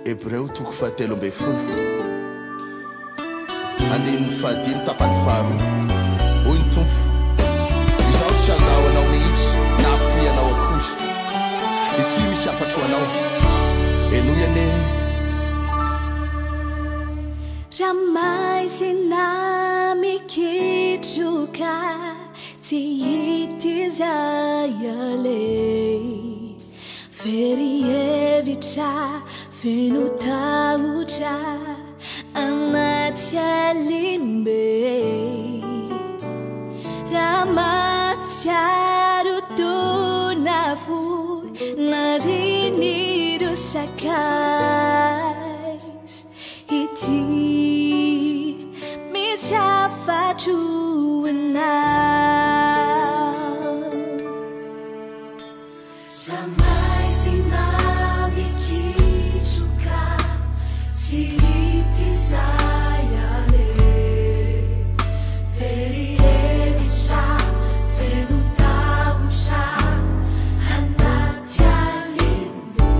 Hébreu toko fahatelo amby folo andininy fahadimy tapany faharoa hoy ny tompo izaho tsy andao anao mihitsy na afianao akory ity misy afatro anao enoy ane Ramai mikichuka tiitizayale Ferievicha finutaucha anatyalimbe Ramatyarutunafu narinirusakais iti mitafatuana Jamais sinamikichuka siitizayale Ferievicha fenutaucha anatyalimbe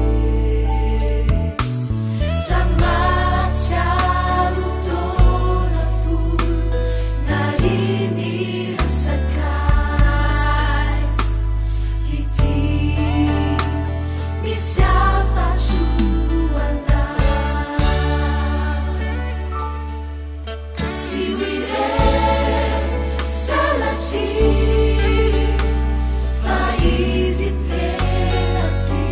Ramatyarutonafu narinirusakais iti misyafajuana siwire salaci faizitenati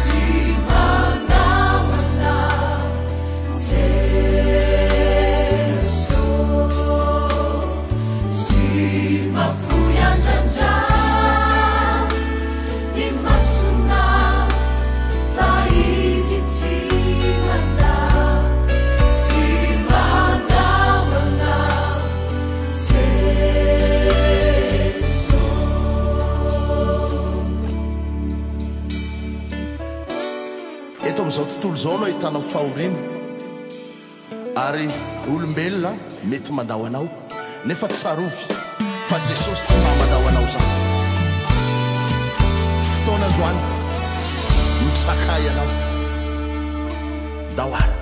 simanawana zeso simafuyanjanja imasuna faizitsimana simanawana zeso eto am'izao tontolo zao anao hitanao fahoriana ary olombelona mety mandao anao nefa tsarovy fa Jesosy tsy mahamandao anao zany fotoana androany mitsakay anao daoara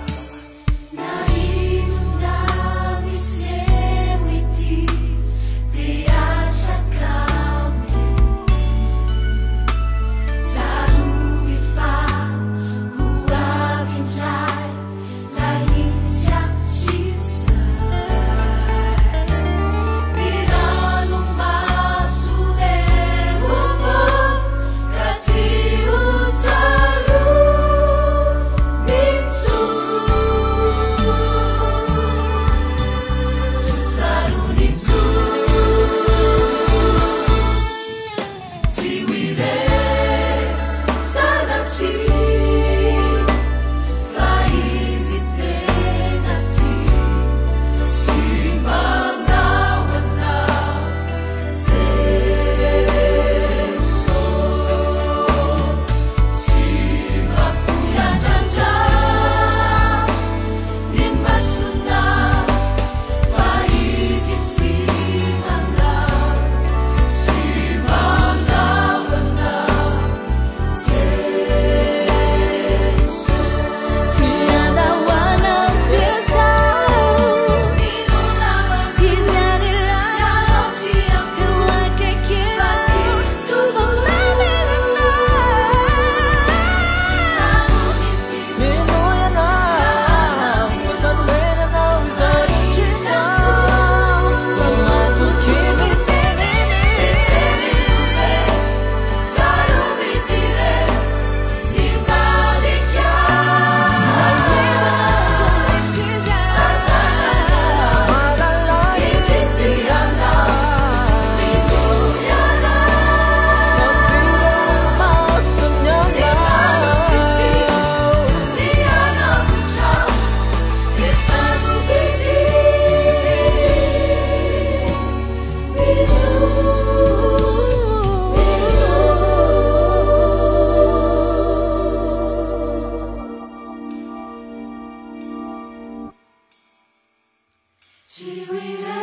Siwire